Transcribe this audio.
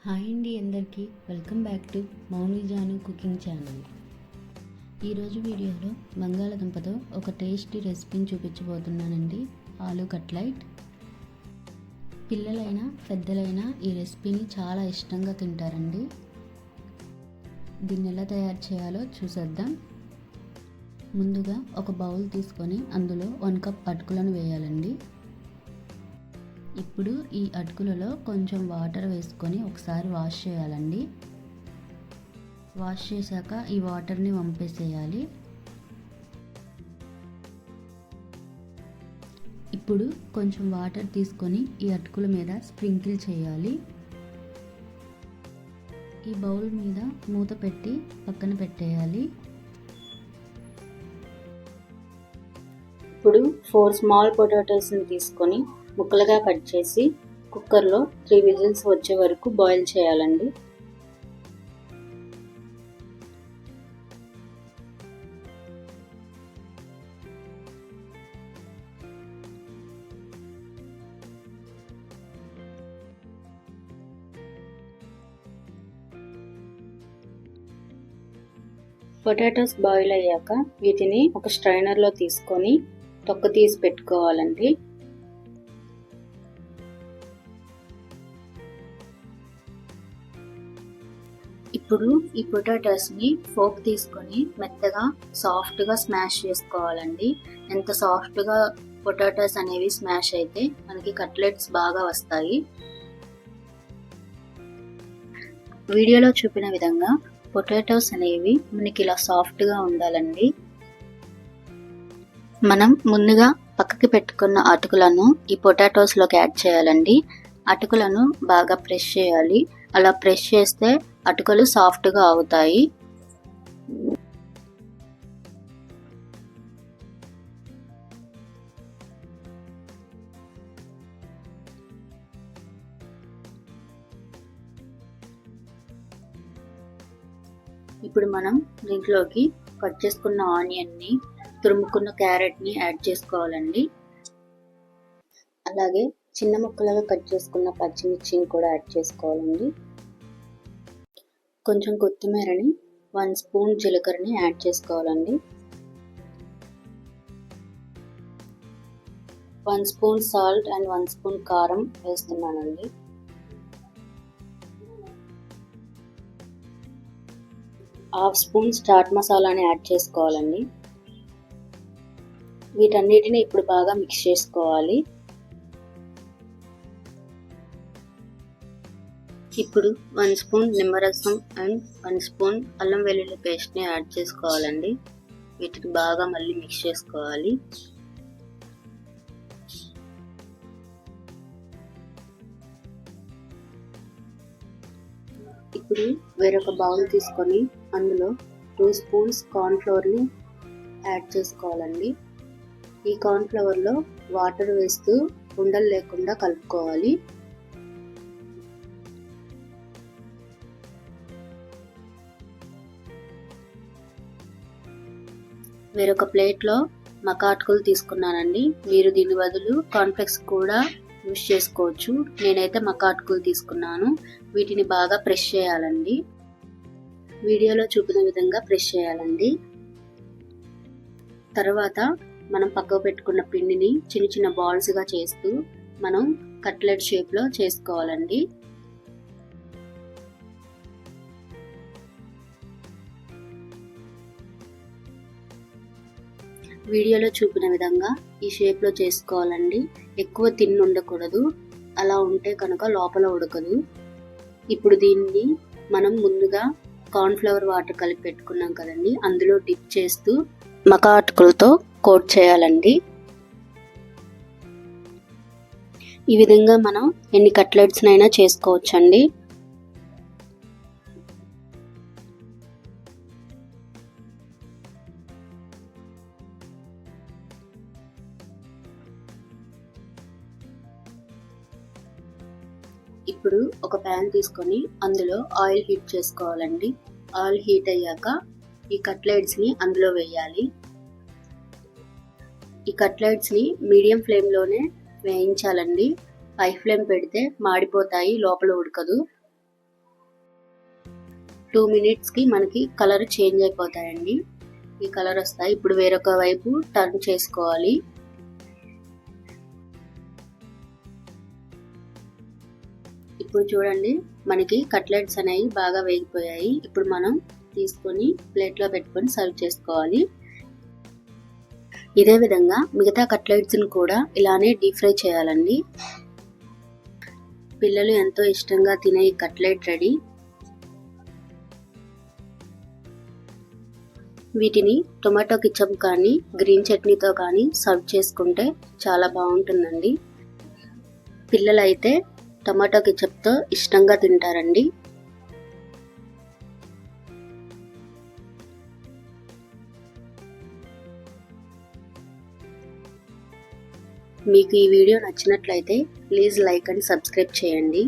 Hi అండి అందరికీ welcome back to Mouni Janu cooking channel. ఈరోజు వీడియోలో బంగాళదుంపతో ఒక టేస్టీ రెసిపీని చూపించబోతున్నానండి. ఆలూ కట్లెట్. పిల్లలైనా పెద్దలైనా ఈ రెసిపీని చాలా ఇష్టంగా తింటారండి. దీన్ని ఎలా తయారు చేయాలో చూసేద్దాం. ముందుగా ఒక బౌల్ తీసుకొని అందులో 1 కప్ అటుకులను వేయాలండి. ఇప్పుడు ఈ అటుకులలో కొంచెం వాటర్ వేసుకొని ఒకసారి వాష్ చేయాలండి. వాష్ చేశాక ఈ వాటర్ని వంపేసేయాలి. ఇప్పుడు కొంచెం వాటర్ తీసుకొని ఈ అటుకుల మీద స్ప్రింకిల్ చేయాలి. ఈ బౌల్ మీద మూత పెట్టి పక్కన పెట్టేయాలి. ఇప్పుడు 4 స్మాల్ పొటాటోస్ని తీసుకొని ముక్కలుగా కట్ చేసి కుక్కర్లో 3 విజిల్స్ వచ్చే వరకు బాయిల్ చేయాలండి. పొటాటోస్ బాయిల్ అయ్యాక వీటిని ఒక స్ట్రైనర్లో తీసుకొని తొక్క తీసి పెట్టుకోవాలండి. ఇప్పుడు ఈ పొటాటోస్ని ఫోక్ తీసుకొని మెత్తగా సాఫ్ట్గా స్మాష్ చేసుకోవాలండి. ఎంత సాఫ్ట్గా పొటాటోస్ అనేవి స్మాష్ అయితే మనకి కట్లెట్స్ బాగా వస్తాయి. వీడియోలో చూపిన విధంగా పొటాటోస్ అనేవి మనకి ఇలా సాఫ్ట్గా ఉండాలండి. మనం ముందుగా పక్కకి పెట్టుకున్న అటుకులను ఈ పొటాటోస్లోకి యాడ్ చేయాలండి. అటుకులను బాగా ప్రెస్ చేయాలి. అలా ప్రెస్ చేస్తే అటుకులు సాఫ్ట్గా అవుతాయి. ఇప్పుడు మనం దీంట్లోకి కట్ చేసుకున్న ఆనియన్ని, తురుముకున్న క్యారెట్ని యాడ్ చేసుకోవాలండి. అలాగే చిన్న ముక్కలుగా కట్ చేసుకున్న పచ్చిమిర్చిని కూడా యాడ్ చేసుకోవాలండి. కొంచెం కొత్తిమీరని, 1 స్పూన్ జీలకర్రని యాడ్ చేసుకోవాలండి. 1 స్పూన్ సాల్ట్ అండ్ 1 స్పూన్ కారం వేస్తున్నానండి. హాఫ్ స్పూన్ చాట్ మసాలాని యాడ్ చేసుకోవాలండి. వీటన్నిటిని ఇప్పుడు బాగా మిక్స్ చేసుకోవాలి. ఇప్పుడు 1 స్పూన్ నిమ్మరసం అండ్ 1 స్పూన్ అల్లం వెల్లుల్లి పేస్ట్ని యాడ్ చేసుకోవాలండి. వీటిని బాగా మళ్ళీ మిక్స్ చేసుకోవాలి. ఇప్పుడు వేరొక బౌల్ తీసుకొని అందులో 2 స్పూన్స్ కార్న్ఫ్లోర్ని యాడ్ చేసుకోవాలండి. ఈ కార్న్ఫ్లవర్లో వాటర్ వేస్తూ ఉండలు లేకుండా కలుపుకోవాలి. వేరొక ప్లేట్లో మకా అటుకులు తీసుకున్నానండి. మీరు దీని బదులు కార్న్ఫ్లెక్స్ కూడా యూజ్ చేసుకోవచ్చు. నేనైతే మకా అటుకులు తీసుకున్నాను. వీటిని బాగా ప్రెస్ చేయాలండి. వీడియోలో చూపిన విధంగా ప్రెస్ చేయాలండి. తర్వాత మనం పక్కకు పెట్టుకున్న పిండిని చిన్న చిన్న బాల్స్గా చేస్తూ మనం కట్లెట్ షేప్లో చేసుకోవాలండి. వీడియోలో చూపిన విధంగా ఈ షేప్లో చేసుకోవాలండి. ఎక్కువ తిన్ ఉండకూడదు. అలా ఉంటే కనుక లోపల ఉడకదు. ఇప్పుడు దీన్ని మనం ముందుగా కార్న్ఫ్లవర్ వాటర్ కలిపి పెట్టుకున్నాం కదండి, అందులో డిప్ చేస్తూ మకా అటుకులతో కోట్ చేయాలండి. ఈ విధంగా మనం ఎన్ని కట్లెట్స్నైనా చేసుకోవచ్చండి. ఇప్పుడు ఒక ప్యాన్ తీసుకొని అందులో ఆయిల్ హీట్ చేసుకోవాలండి. ఆయిల్ హీట్ అయ్యాక ఈ కట్లెట్స్ని అందులో వేయాలి. ఈ కట్లెట్స్ని మీడియం ఫ్లేమ్లోనే వేయించాలండి. హై ఫ్లేమ్ పెడితే మాడిపోతాయి, లోపల ఉడకదు. 2 మినిట్స్కి మనకి కలర్ చేంజ్ అయిపోతాయండి. ఈ కలర్ వస్తాయి. ఇప్పుడు వేరొక వైపు టర్న్ చేసుకోవాలి. ఇప్పుడు చూడండి మనకి కట్లెట్స్ అనేవి బాగా వేగిపోయాయి. ఇప్పుడు మనం తీసుకొని ప్లేట్లో పెట్టుకొని సర్వ్ చేసుకోవాలి. ఇదే విధంగా మిగతా కట్లెట్స్ని కూడా ఇలానే డీప్ ఫ్రై చేయాలండి. పిల్లలు ఎంతో ఇష్టంగా తినే ఈ కట్లెట్ రెడీ. వీటిని టొమాటో కెచప్ కానీ గ్రీన్ చట్నీతో కానీ సర్వ్ చేసుకుంటే చాలా బాగుంటుందండి. పిల్లలైతే టొమాటో కెచప్తో ఇష్టంగా తింటారండి. మీకు ఈ వీడియో నచ్చినట్లయితే ప్లీజ్ లైక్ అండ్ సబ్స్క్రైబ్ చేయండి.